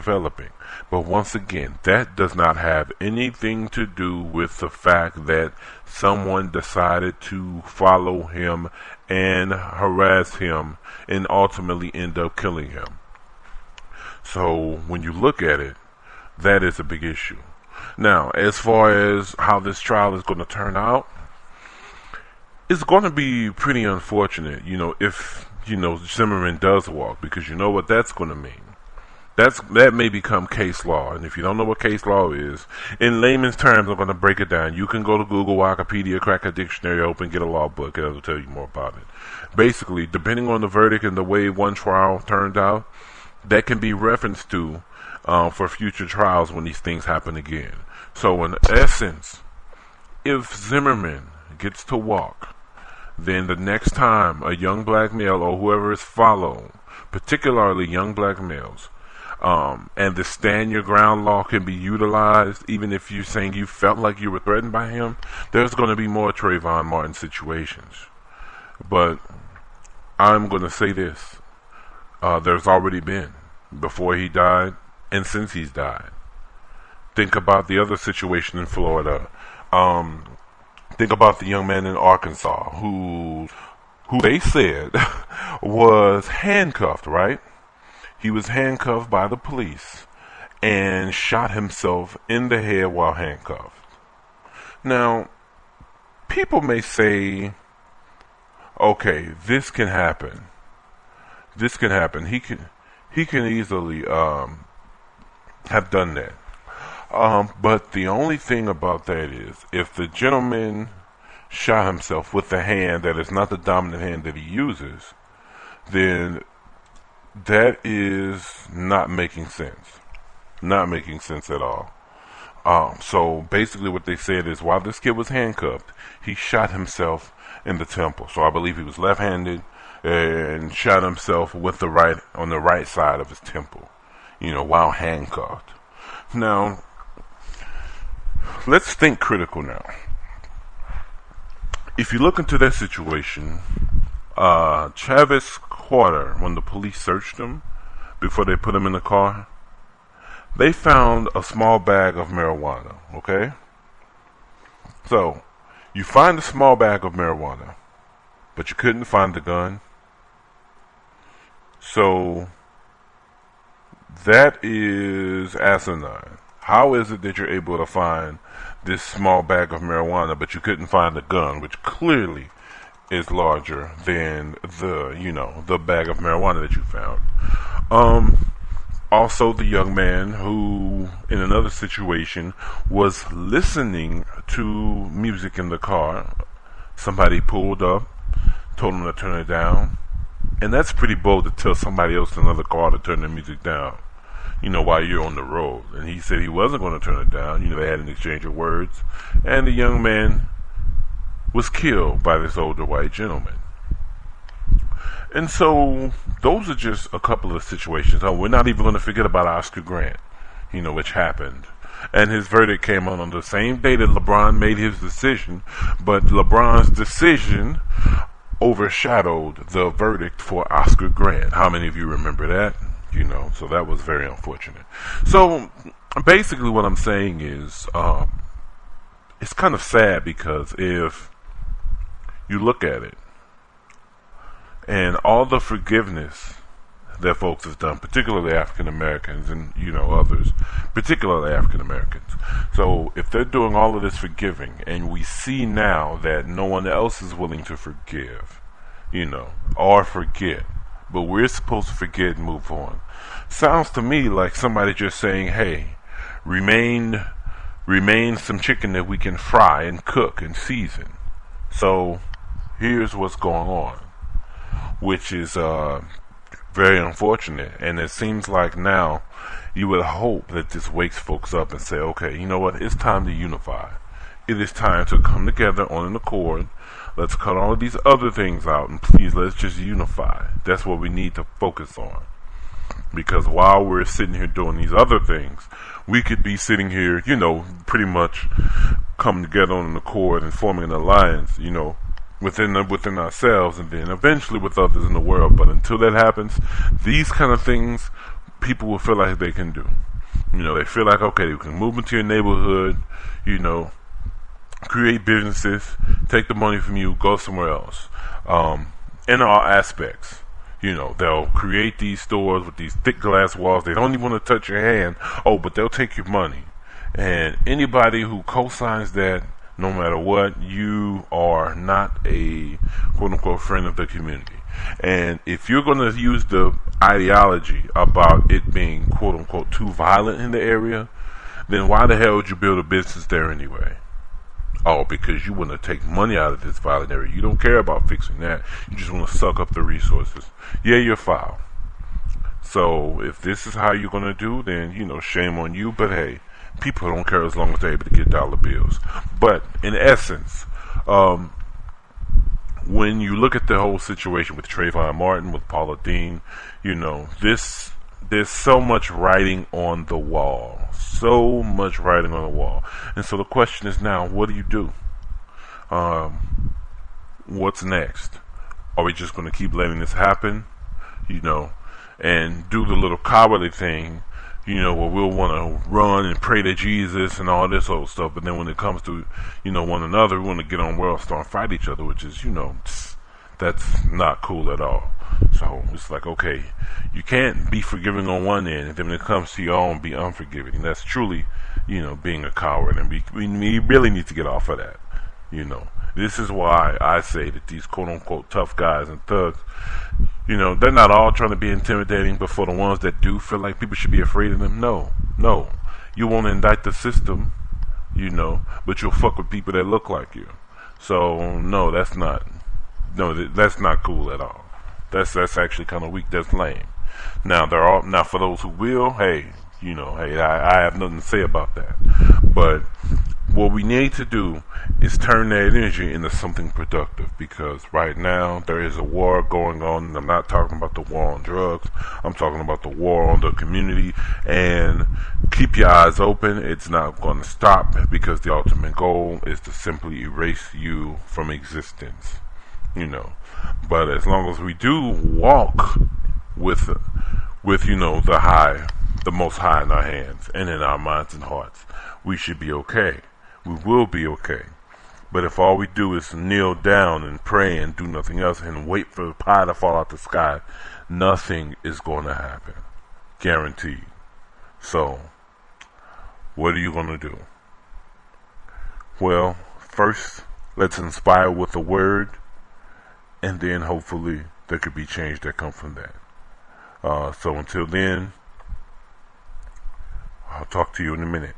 developing. But once again, that does not have anything to do with the fact that someone decided to follow him and harass him and ultimately end up killing him. So when you look at it, that is a big issue. Now, as far as how this trial is going to turn out, it's going to be pretty unfortunate, if, Zimmerman does walk, because you know what that's going to mean. That may become case law, and if you don't know what case law is, in layman's terms, I'm going to break it down. You can go to Google, Wikipedia, crack a dictionary open, get a law book, and it'll tell you more about it. Basically, depending on the verdict and the way one trial turned out, that can be referenced to for future trials when these things happen again. So in essence, if Zimmerman gets to walk, then the next time a young black male or whoever is followed, particularly young black males, and the stand your ground law can be utilized, even if you're saying you felt like you were threatened by him, there's going to be more Trayvon Martin situations. But I'm going to say this. There's already been, before he died and since he's died. Think about the other situation in Florida. Think about the young man in Arkansas who they said was handcuffed, right? He was handcuffed by the police and shot himself in the head while handcuffed. Now, people may say, okay, this can happen. This can happen. He can easily have done that. But the only thing about that is, if the gentleman shot himself with the hand that is not the dominant hand that he uses, then that is not making sense. Not making sense at all. So basically what they said is, while this kid was handcuffed, he shot himself in the temple. So I believe he was left-handed and shot himself with the on the right side of his temple, while handcuffed. Now, let's think critical now. If you look into that situation, Travis Quarter, when the police searched him before they put him in the car, they found a small bag of marijuana, okay? So, you find a small bag of marijuana, but you couldn't find the gun. So, that is asinine. How is it that you're able to find this small bag of marijuana, but you couldn't find the gun, which clearly is larger than the bag of marijuana that you found? Also, the young man who, in another situation, was listening to music in the car. Somebody pulled up, told him to turn it down. And that's pretty bold to tell somebody else in another car to turn their music down, while you're on the road. And he said he wasn't going to turn it down. They had an exchange of words. And the young man was killed by this older white gentleman. And so, those are just a couple of situations. We're not even going to forget about Oscar Grant, which happened. And his verdict came out on the same day that LeBron made his decision, but LeBron's decision overshadowed the verdict for Oscar Grant. How many of you remember that? So that was very unfortunate. So, basically what I'm saying is, it's kind of sad, because if you look at it, and all the forgiveness that folks have done, particularly African Americans and others, particularly African Americans. So if they're doing all of this forgiving, and we see now that no one else is willing to forgive, or forget, but we're supposed to forget and move on. Sounds to me like somebody just saying, hey, remain some chicken that we can fry and cook and season. So here's what's going on, which is very unfortunate. And it seems like now you would hope that this wakes folks up and say, okay, you know what, it's time to unify. It is time to come together on an accord. Let's cut all of these other things out, and please, let's just unify. That's what we need to focus on. Because while we're sitting here doing these other things, we could be sitting here, pretty much coming together on an accord and forming an alliance, within ourselves, and then eventually with others in the world. But until that happens, these kind of things people will feel like they can do. They feel like, okay, we can move into your neighborhood, create businesses, take the money from you, go somewhere else. In all aspects. They'll create these stores with these thick glass walls. They don't even want to touch your hand. Oh, but they'll take your money. And anybody who co-signs that, no matter what, you are not a quote-unquote friend of the community. And if you're going to use the ideology about it being quote-unquote too violent in the area, then why the hell would you build a business there anyway? Oh, because you want to take money out of this violent area. You don't care about fixing that. You just want to suck up the resources. Yeah, you're foul. So if this is how you're going to do, then, shame on you. But hey, people don't care as long as they're able to get dollar bills. But in essence, when you look at the whole situation with Trayvon Martin, with Paula Deen, there's so much writing on the wall. So much writing on the wall. And so the question is now, what do you do? What's next? Are we just going to keep letting this happen? And do the little cowardly thing, where we'll want to run and pray to Jesus and all this old stuff. But then when it comes to, one another, we want to get on World Star and fight each other, which is, that's not cool at all. So it's like, okay, you can't be forgiving on one end, and then when it comes to your own, be unforgiving. And that's truly, being a coward. And we really need to get off of that. This is why I say that these quote-unquote tough guys and thugs, they're not all trying to be intimidating, but for the ones that do feel like people should be afraid of them, no. You won't indict the system, but you'll fuck with people that look like you. So, no, that's not cool at all. That's actually kind of weak. That's lame. Now for those who will, hey, I have nothing to say about that. But what we need to do is turn that energy into something productive, because right now there is a war going on, and I'm not talking about the war on drugs. I'm talking about the war on the community. And keep your eyes open. It's not going to stop, because the ultimate goal is to simply erase you from existence. But as long as we do walk with the most high in our hands and in our minds and hearts, we should be okay. We will be okay. But if all we do is kneel down and pray and do nothing else and wait for the pie to fall out the sky, nothing is going to happen. Guaranteed. So, what are you going to do? Well, first, let's inspire with a word, and then hopefully there could be change that comes from that. So until then, I'll talk to you in a minute.